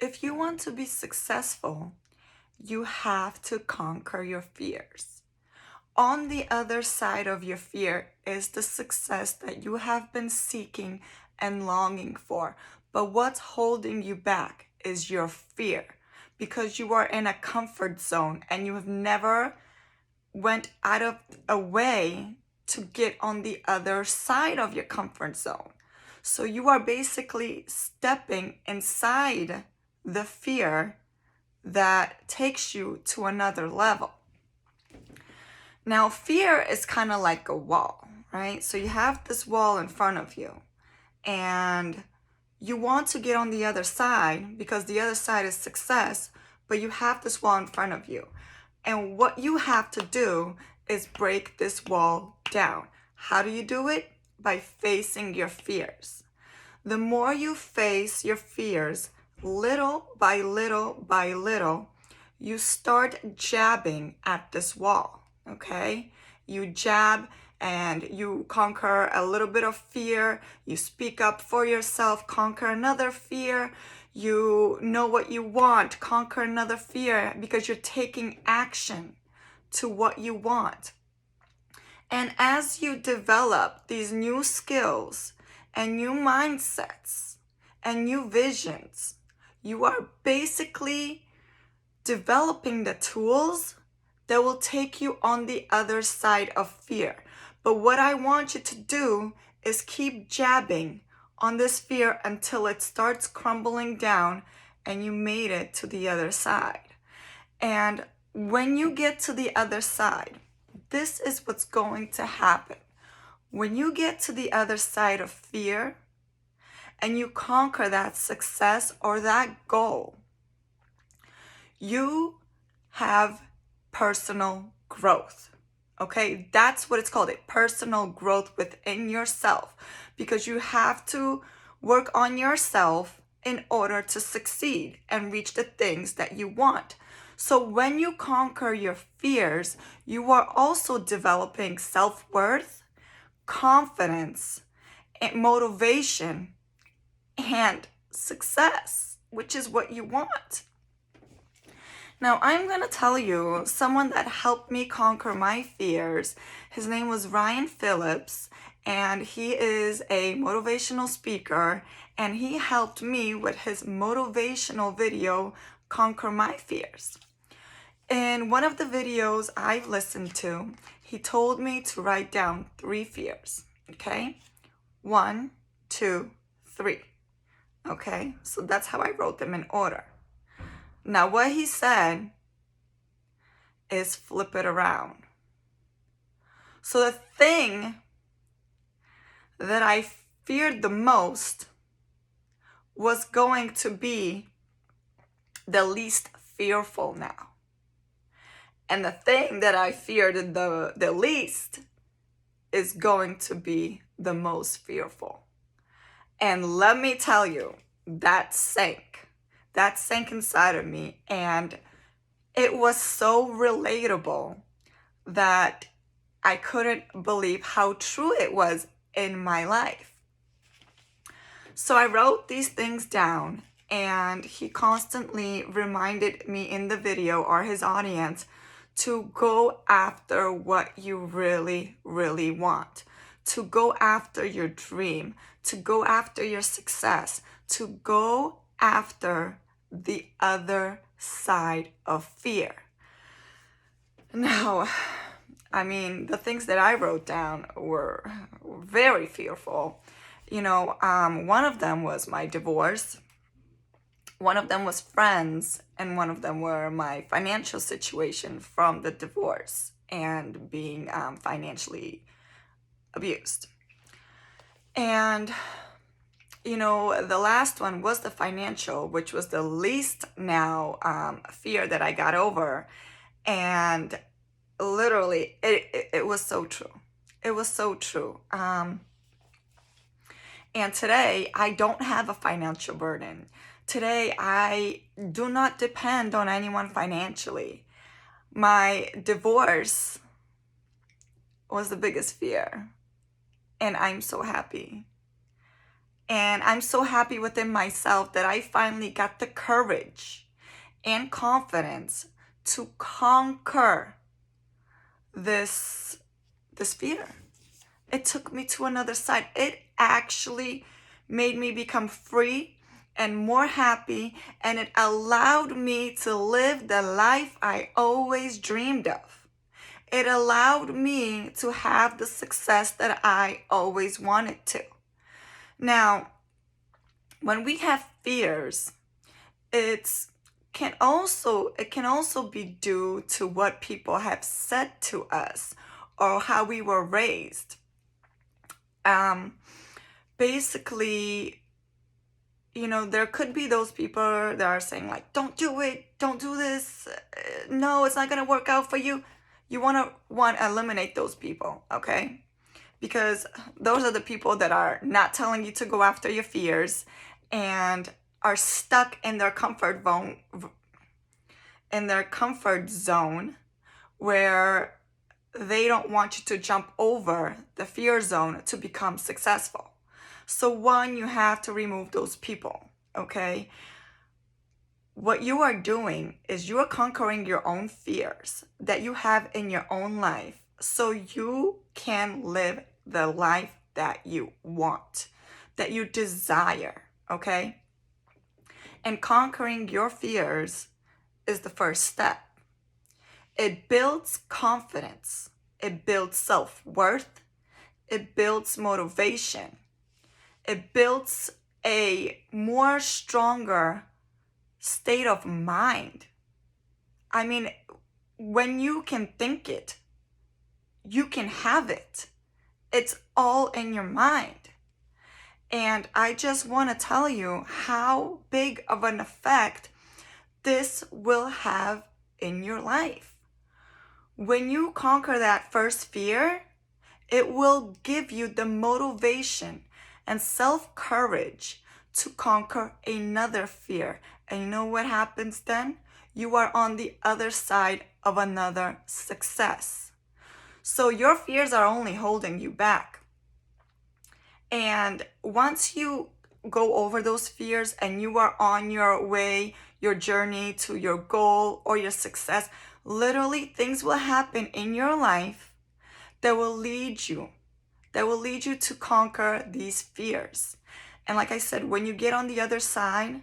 If you want to be successful, you have to conquer your fears. On the other side of your fear is the success that you have been seeking and longing for. But what's holding you back is your fear, because you are in a comfort zone and you have never went out of a way to get on the other side of your comfort zone. So you are basically stepping inside the fear that takes you to another level. Now, fear is kind of like a wall, right? So you have this wall in front of you, and you want to get on the other side because the other side is success, but you have this wall in front of you. And what you have to do is break this wall down. How do you do it? By facing your fears. The more you face your fears, little by little by little, you start jabbing at this wall, okay? You jab and you conquer a little bit of fear. You speak up for yourself, conquer another fear. You know what you want, conquer another fear, because you're taking action to what you want. And as you develop these new skills and new mindsets and new visions, you are basically developing the tools that will take you on the other side of fear. But what I want you to do is keep jabbing on this fear until it starts crumbling down and you made it to the other side. And when you get to the other side, this is what's going to happen. When you get to the other side of fear and you conquer that success or that goal, you have personal growth. Okay, that's what it's called, personal growth within yourself, because you have to work on yourself in order to succeed and reach the things that you want. So when you conquer your fears, you are also developing self-worth, confidence, and motivation, and success, which is what you want. Now, I'm going to tell you someone that helped me conquer my fears. His name was Ryan Phillips, and he is a motivational speaker, and he helped me with his motivational video, Conquer My Fears. In one of the videos I've listened to, he told me to write down 3 fears, okay? 1, 2, 3, okay? So that's how I wrote them in order. Now, what he said is flip it around. So the thing that I feared the most was going to be the least fearful now. And the thing that I feared the least is going to be the most fearful. And let me tell you, that sank. That sank inside of me, and it was so relatable that I couldn't believe how true it was in my life. So I wrote these things down, and he constantly reminded me in the video, or his audience, to go after what you really, really want, to go after your dream, to go after your success, to go after the other side of fear. Now, I mean, the things that I wrote down were very fearful. You know, one of them was my divorce. One of them was friends, and one of them were my financial situation from the divorce and being financially abused. And, you know, the last one was the financial, which was the least now fear that I got over. And literally, it was so true. It was so true. And today, I don't have a financial burden. Today, I do not depend on anyone financially. My divorce was the biggest fear, and I'm so happy. And I'm so happy within myself that I finally got the courage and confidence to conquer this fear. It took me to another side. It actually made me become free and more happy, and it allowed me to live the life I always dreamed of. It allowed me to have the success that I always wanted to. Now, when we have fears, it can also be due to what people have said to us or how we were raised. Basically, there could be those people that are saying like, don't do it, don't do this, no, it's not gonna work out for you. You want to eliminate those people, okay? Because those are the people that are not telling you to go after your fears and are stuck in their comfort zone where they don't want you to jump over the fear zone to become successful. So one, you have to remove those people, okay? What you are doing is you are conquering your own fears that you have in your own life so you can live the life that you want, that you desire, okay? And conquering your fears is the first step. It builds confidence. It builds self-worth. It builds motivation. It builds a more stronger state of mind. I mean, when you can think it, you can have it. It's all in your mind. And I just want to tell you how big of an effect this will have in your life. When you conquer that first fear, it will give you the motivation and self-courage to conquer another fear. And you know what happens then? You are on the other side of another success. So your fears are only holding you back. And once you go over those fears and you are on your way, your journey to your goal or your success, literally things will happen in your life that will lead you to conquer these fears. And like I said, when you get on the other side,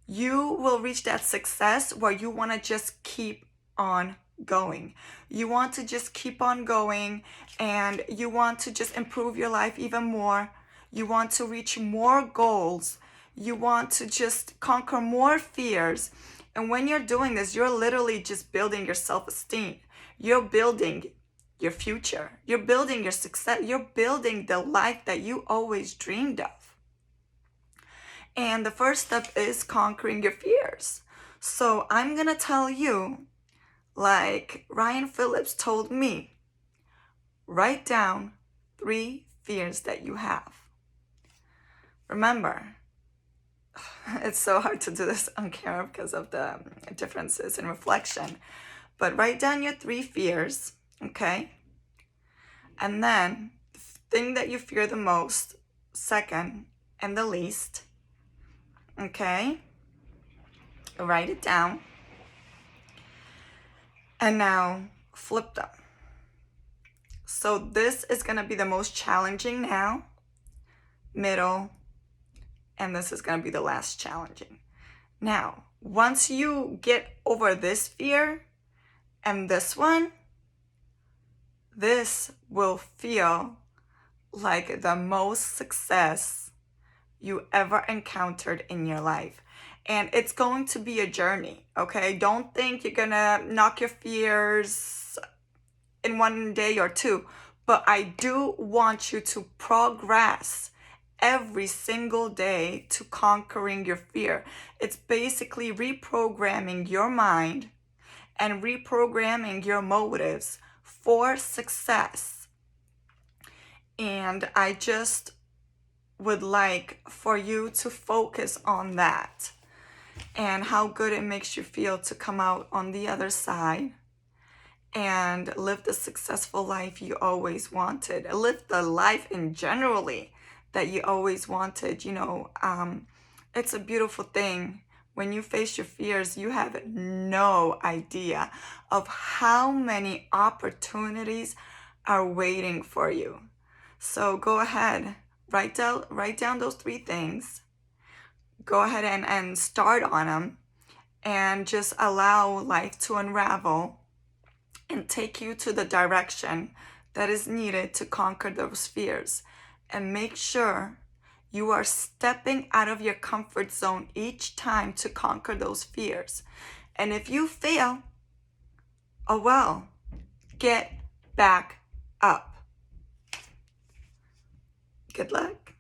you will reach that success where you want to just keep on going. You want to just keep on going, and you want to just improve your life even more. You want to reach more goals. You want to just conquer more fears. And when you're doing this, you're literally just building your self-esteem. You're building your future. You're building your success. You're building the life that you always dreamed of. And the first step is conquering your fears. So I'm going to tell you, like Ryan Phillips told me, write down 3 fears that you have. Remember, it's so hard to do this on camera because of the differences in reflection. But write down your 3 fears, okay? And then the thing that you fear the most, second, and the least, okay? Write it down. And now flip them. So this is going to be the most challenging now, middle, and this is going to be the last challenging. Now, once you get over this fear and this one, this will feel like the most success you ever encountered in your life. And it's going to be a journey, okay? Don't think you're gonna knock your fears in 1 day or 2, but I do want you to progress every single day to conquering your fear. It's basically reprogramming your mind and reprogramming your motives for success. And I just would like for you to focus on that and how good it makes you feel to come out on the other side and live the successful life you always wanted. Live the life in generally that you always wanted. It's a beautiful thing. When you face your fears, you have no idea of how many opportunities are waiting for you. So go ahead, write down those 3 things. Go ahead and start on them, and just allow life to unravel and take you to the direction that is needed to conquer those fears. And make sure you are stepping out of your comfort zone each time to conquer those fears. And if you fail, oh well, get back up. Good luck.